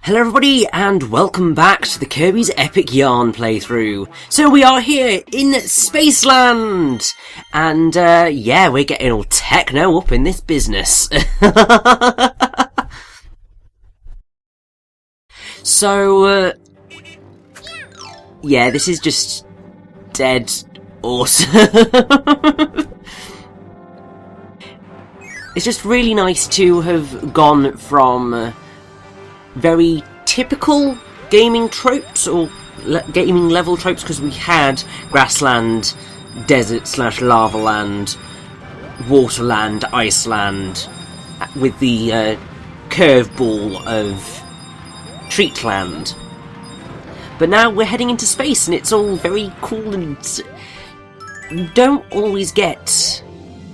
Hello everybody and welcome back to the Kirby's Epic Yarn playthrough. So we are here in Spaceland! And yeah, we're getting all techno up in this business. So, yeah, this is just dead awesome. It's just really nice to have gone from very typical gaming tropes, or gaming level tropes, because we had grassland, desert / lava land, waterland, iceland, with the curveball of treatland. But now we're heading into space and it's all very cool, and you don't always get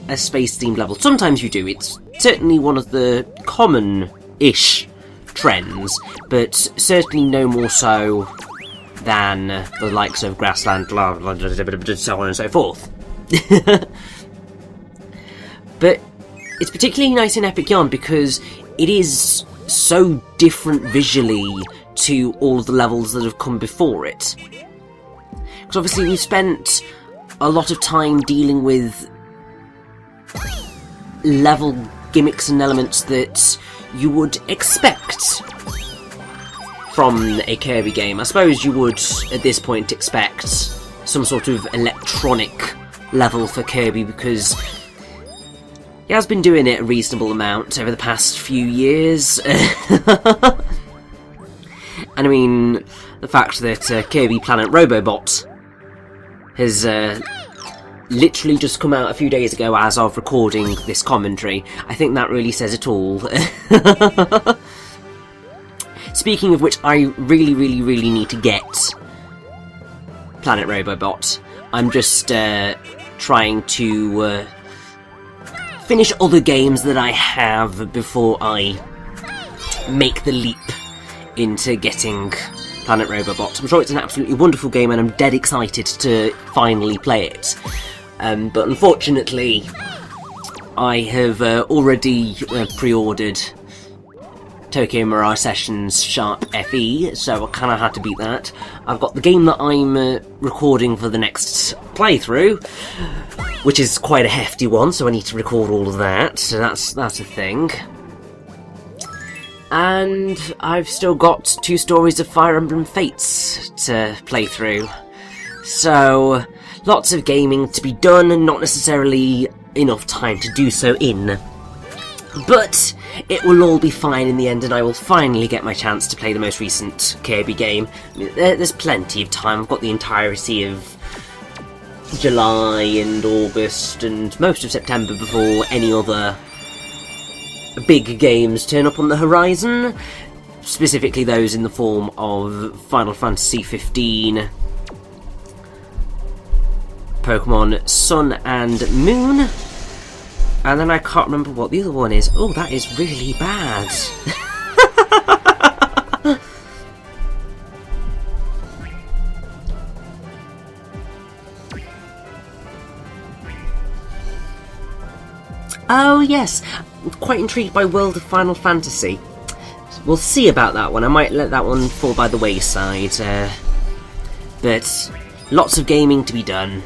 a space themed level. Sometimes you do. It's certainly one of the common-ish trends, but certainly no more so than the likes of grassland, so on and so forth. But it's particularly nice in Epic Yarn because it is so different visually to all of the levels that have come before it. Because obviously we've spent a lot of time dealing with level gimmicks and elements that you would expect from a Kirby game. I suppose you would, at this point, expect some sort of electronic level for Kirby, because he has been doing it a reasonable amount over the past few years. And I mean, the fact that Kirby Planet Robobot has literally just come out a few days ago as of recording this commentary, I think that really says it all. Speaking of which, I really need to get Planet Robobot. I'm just trying to finish other games that I have before I make the leap into getting Planet Robobot. I'm sure it's an absolutely wonderful game and I'm dead excited to finally play it. But unfortunately, I have already pre-ordered Tokyo Mirage Sessions Sharp FE, so I kind of had to beat that. I've got the game that I'm recording for the next playthrough, which is quite a hefty one, so I need to record all of that, so that's a thing. And I've still got 2 stories of Fire Emblem Fates to play through. So, lots of gaming to be done, and not necessarily enough time to do so in. But it will all be fine in the end, and I will finally get my chance to play the most recent Kirby game. I mean, there's plenty of time. I've got the entirety of July and August and most of September before any other big games turn up on the horizon. Specifically those in the form of Final Fantasy 15, Pokemon Sun and Moon, and then I can't remember what the other one is. Oh, that is really bad. Oh yes, I'm quite intrigued by World of Final Fantasy. We'll see about that one. I might let that one fall by the wayside. But lots of gaming to be done.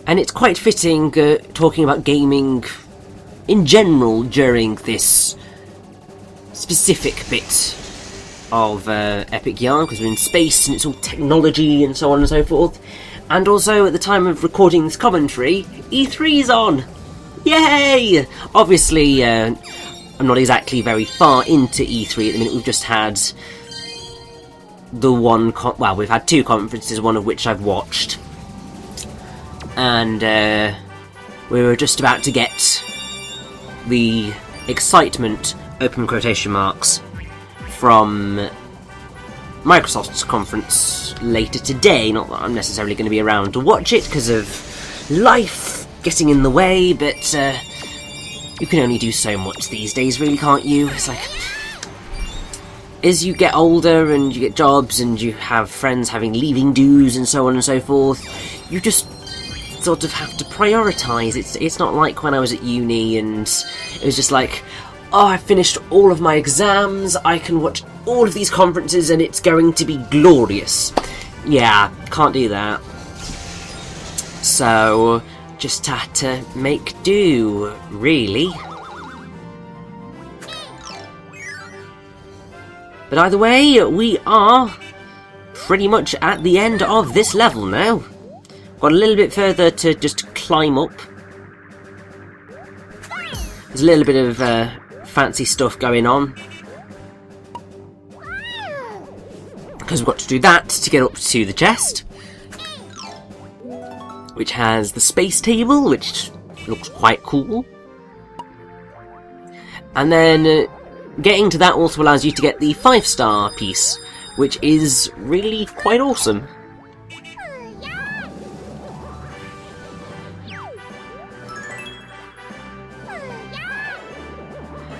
And it's quite fitting talking about gaming in general during this specific bit of Epic Yarn, because we're in space and it's all technology and so on and so forth. And also, at the time of recording this commentary, E3's on! Yay! Obviously, I'm not exactly very far into E3 at the minute. We've just had the one... well, we've had 2 conferences, one of which I've watched. And we were just about to get the excitement, open quotation marks, from Microsoft's conference later today. Not that I'm necessarily going to be around to watch it because of life getting in the way, but you can only do so much these days, really, can't you? It's like, as you get older and you get jobs and you have friends having leaving dues and so on and so forth, you just sort of have to prioritise. It's not like when I was at uni and it was just like, oh, I finished all of my exams, I can watch all of these conferences and it's going to be glorious. Yeah, can't do that. So, just had to make do, really. But either way, we are pretty much at the end of this level now. Got a little bit further to just climb up. There's a little bit of fancy stuff going on. Because we've got to do that to get up to the chest. Which has the space table, which looks quite cool. And then getting to that also allows you to get the 5-star piece, which is really quite awesome.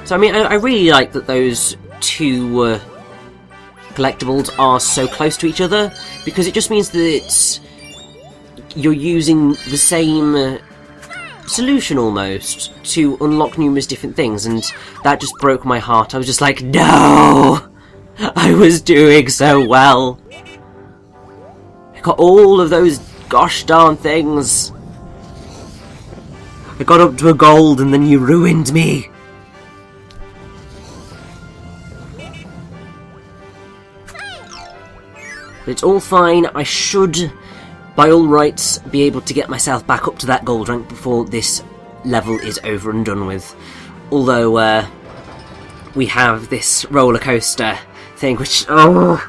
So I mean, I really like that those two collectibles are so close to each other, because it just means that you're using the same solution almost to unlock numerous different things, and that just broke my heart. I was just like, no! I was doing so well. I got all of those gosh darn things. I got up to a gold and then you ruined me. But it's all fine. I should, by all rights, be able to get myself back up to that gold rank before this level is over and done with. Although, we have this roller coaster thing, which, oh!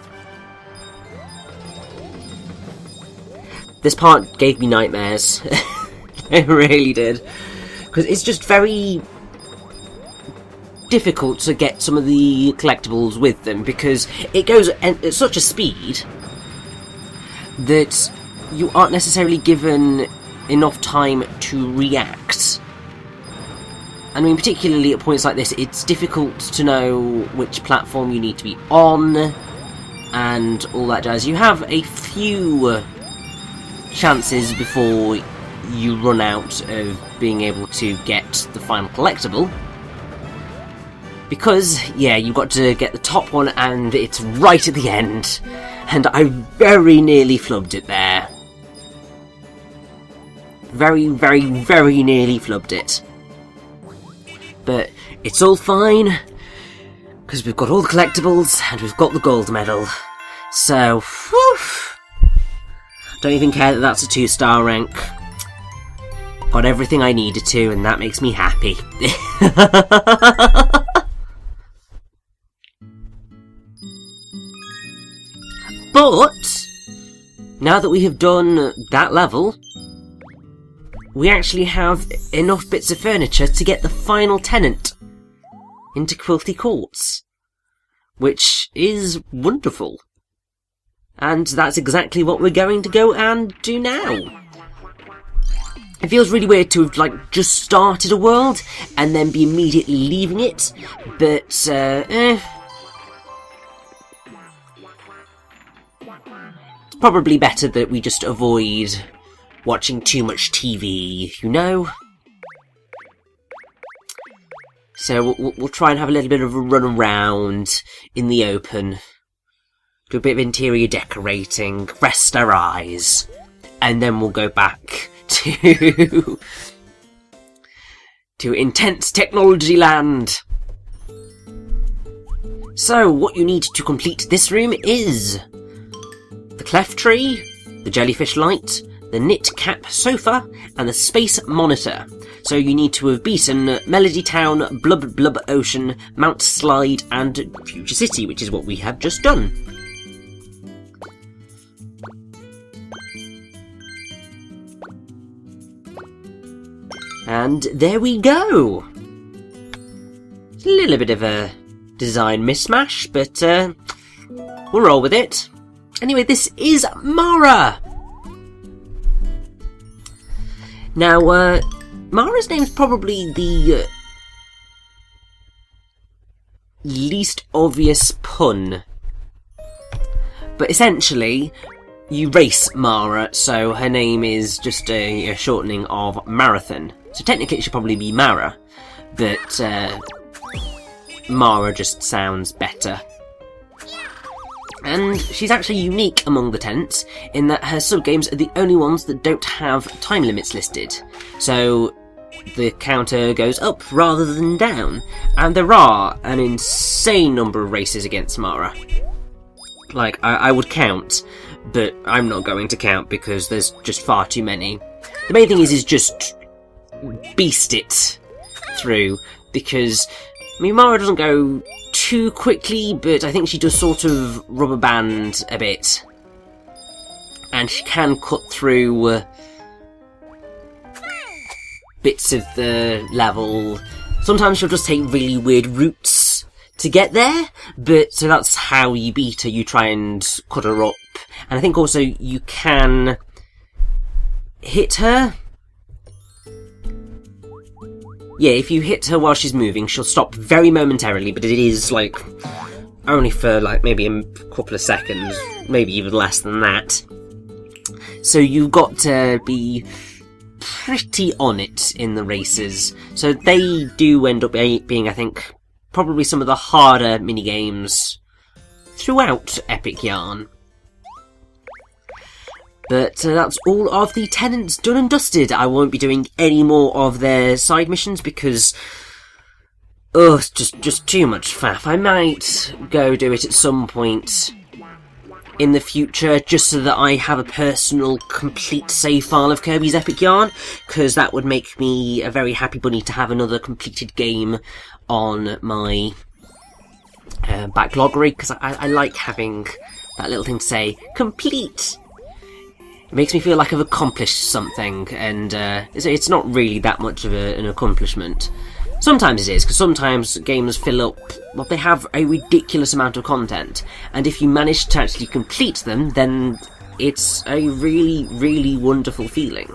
This part gave me nightmares. It really did. Because it's just very difficult to get some of the collectibles with them, because it goes at such a speed that you aren't necessarily given enough time to react. I mean, particularly at points like this, it's difficult to know which platform you need to be on, and all that jazz. You have a few chances before you run out of being able to get the final collectible. Because, yeah, you've got to get the top one, and it's right at the end. And I very nearly flubbed it there. Very, very, very nearly flubbed it. But it's all fine, because we've got all the collectibles, and we've got the gold medal. So, whew, don't even care that that's a 2-star rank. Got everything I needed to, and that makes me happy. But, now that we have done that level, we actually have enough bits of furniture to get the final tenant into Quilty Courts, which is wonderful. And that's exactly what we're going to go and do now. It feels really weird to have, like, just started a world and then be immediately leaving it, but, It's probably better that we just avoid watching too much TV, you know? So we'll try and have a little bit of a run around in the open, do a bit of interior decorating, rest our eyes, and then we'll go back to intense technology land. So what you need to complete this room is the clef tree, the jellyfish light, the knit cap sofa, and the space monitor. So you need to have beaten Melody Town, Blub Blub Ocean, Mount Slide, and Future City, which is what we have just done. And there we go! It's a little bit of a design mismatch, but we'll roll with it. Anyway, this is Mara! Now, Mara's name is probably the least obvious pun. But essentially, you race Mara, so her name is just a shortening of Marathon. So technically it should probably be Mara, but Mara just sounds better. And she's actually unique among the tenants in that her sub-games are the only ones that don't have time limits listed. So the counter goes up rather than down, and there are an insane number of races against Mara. Like, I would count, but I'm not going to count because there's just far too many. The main thing is just beast it through, because, I mean, Mara doesn't go too quickly, but I think she does sort of rubber band a bit. And she can cut through bits of the level. Sometimes she'll just take really weird routes to get there, but so that's how you beat her. You try and cut her up. And I think also you can hit her. Yeah, if you hit her while she's moving, she'll stop very momentarily, but it is, like, only for, like, maybe a couple of seconds, maybe even less than that. So you've got to be pretty on it in the races. So they do end up being, I think, probably some of the harder minigames throughout Epic Yarn. But that's all of the tenants done and dusted. I won't be doing any more of their side missions because, it's just too much faff. I might go do it at some point in the future, just so that I have a personal, complete save file of Kirby's Epic Yarn, because that would make me a very happy bunny to have another completed game on my backloggery, because I like having that little thing to say, complete! It makes me feel like I've accomplished something, and it's not really that much of an accomplishment. Sometimes it is, because sometimes games fill up, well, they have a ridiculous amount of content, and if you manage to actually complete them, then it's a really, really wonderful feeling.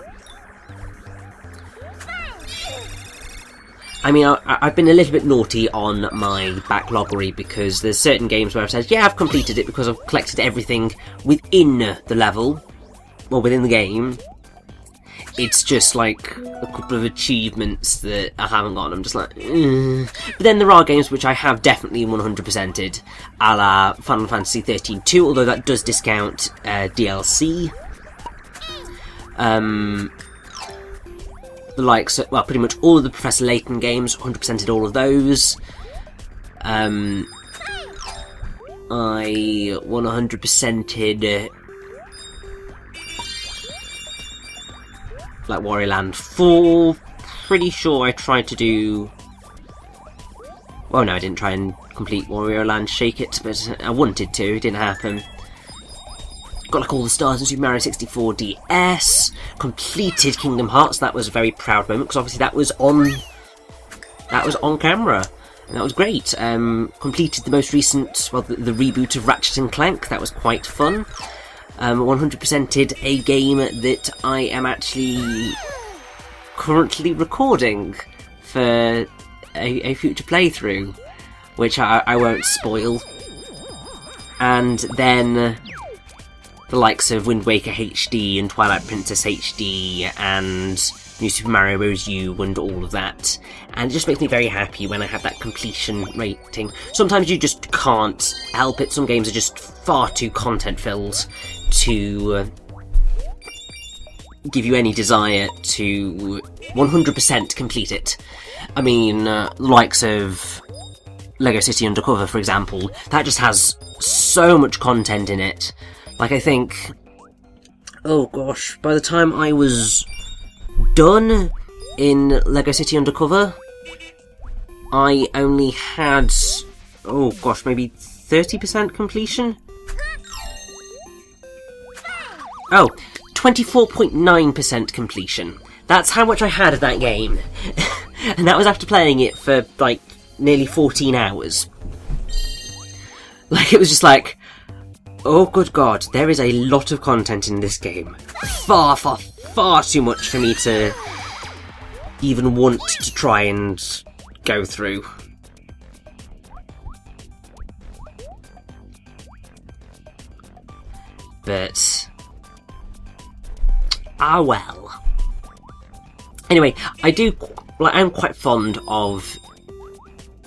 I mean, I've been a little bit naughty on my backloggery, because there's certain games where I've said, yeah, I've completed it because I've collected everything within the level, well, within the game. It's just like a couple of achievements that I haven't gotten. I'm just like, But then there are games which I have definitely 100%ed, a la Final Fantasy 13-2, although that does discount DLC. The likes of, well, pretty much all of the Professor Layton games, 100%ed all of those. I 100%ed like Warrior Land 4, pretty sure I tried to do... Well, no, I didn't try and complete Warrior Land Shake It, but I wanted to, it didn't happen. Got like all the stars in Super Mario 64 DS, completed Kingdom Hearts, that was a very proud moment, because obviously that was on camera, and that was great. Completed the most recent, well, the reboot of Ratchet & Clank, that was quite fun. 100%ed a game that I am actually currently recording for a future playthrough, which I won't spoil. And then the likes of Wind Waker HD and Twilight Princess HD and New Super Mario Bros. U and all of that. And it just makes me very happy when I have that completion rating. Sometimes you just can't help it. Some games are just far too content-filled to give you any desire to 100% complete it. I mean, likes of Lego City Undercover, for example, that just has so much content in it. Like, I think, oh gosh, by the time I was done in Lego City Undercover, I only had, oh gosh, maybe 30% completion? Oh, 24.9% completion. That's how much I had of that game. And that was after playing it for, like, nearly 14 hours. Like, it was just like, oh good god, there is a lot of content in this game. Far, far, far too much for me to even want to try and go through. But Ah well. Anyway, I'm quite fond of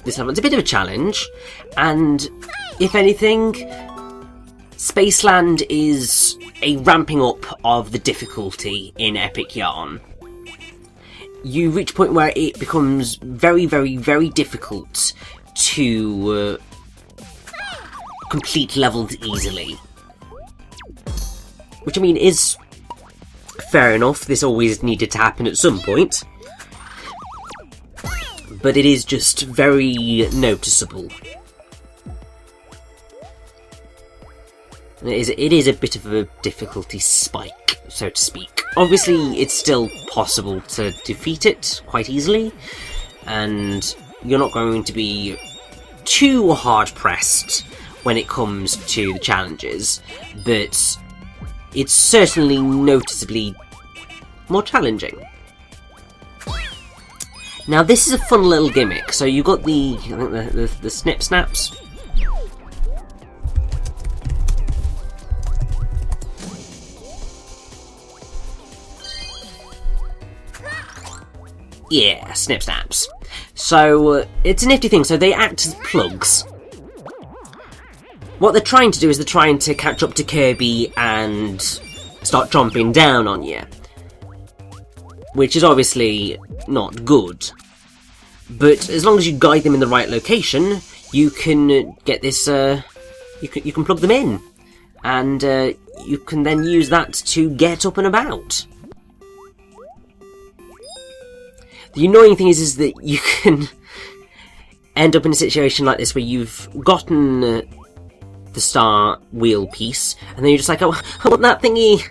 this level. It's a bit of a challenge, and if anything, Spaceland is a ramping up of the difficulty in Epic Yarn. You reach a point where it becomes very, very, very difficult to complete levels easily. Which, I mean, is fair enough. This always needed to happen at some point. But it is just very noticeable. It is a bit of a difficulty spike, so to speak. Obviously, it's still possible to defeat it quite easily, and you're not going to be too hard-pressed when it comes to the challenges, but it's certainly noticeably more challenging. Now, this is a fun little gimmick. So you got the snip snaps. Yeah, snip snaps. So it's a nifty thing. So they act as plugs. What they're trying to do is they're trying to catch up to Kirby and start chomping down on you, which is obviously not good. But as long as you guide them in the right location, you can get this. You can plug them in, and you can then use that to get up and about. The annoying thing is that you can end up in a situation like this where you've gotten the star wheel piece, and then you're just like, oh, I want that thingy!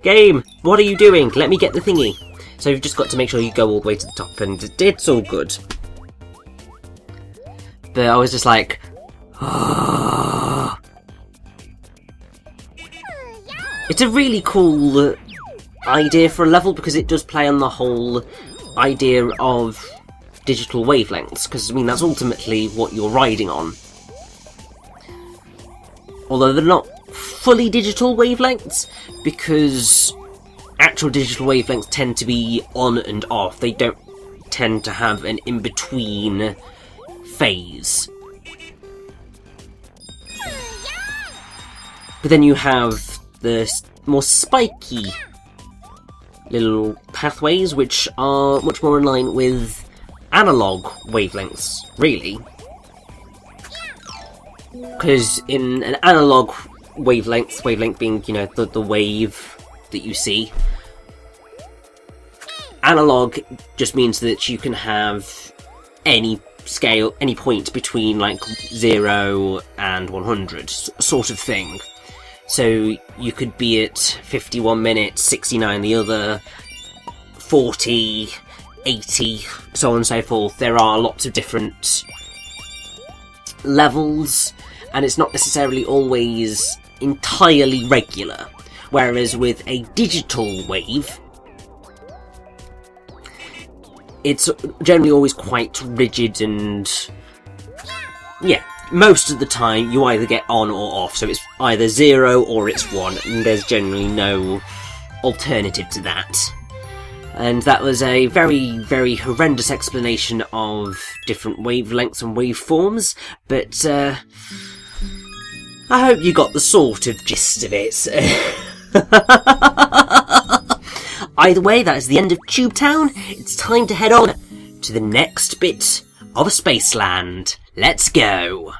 Game, what are you doing? Let me get the thingy. So you've just got to make sure you go all the way to the top, and it's all good. But I was just like, oh. It's a really cool idea for a level, because it does play on the whole idea of digital wavelengths, because I mean that's ultimately what you're riding on. Although they're not fully digital wavelengths, because actual digital wavelengths tend to be on and off. They don't tend to have an in-between phase. But then you have the more spiky little pathways, which are much more in line with analog wavelengths, really. Because in an analog wavelength being, you know, the wave that you see, analog just means that you can have any scale, any point between like 0 and 100 sort of thing. So you could be at 51 minutes, 69 the other, 40, 80, so on and so forth. There are lots of different levels, and it's not necessarily always entirely regular. Whereas with a digital wave, it's generally always quite rigid, and yeah, most of the time you either get on or off, so it's either 0 or it's 1, and there's generally no alternative to that. And that was a very, very horrendous explanation of different wavelengths and waveforms, but I hope you got the sort of gist of it. Either way, that is the end of Tube Town. It's time to head on to the next bit of Spaceland. Let's go!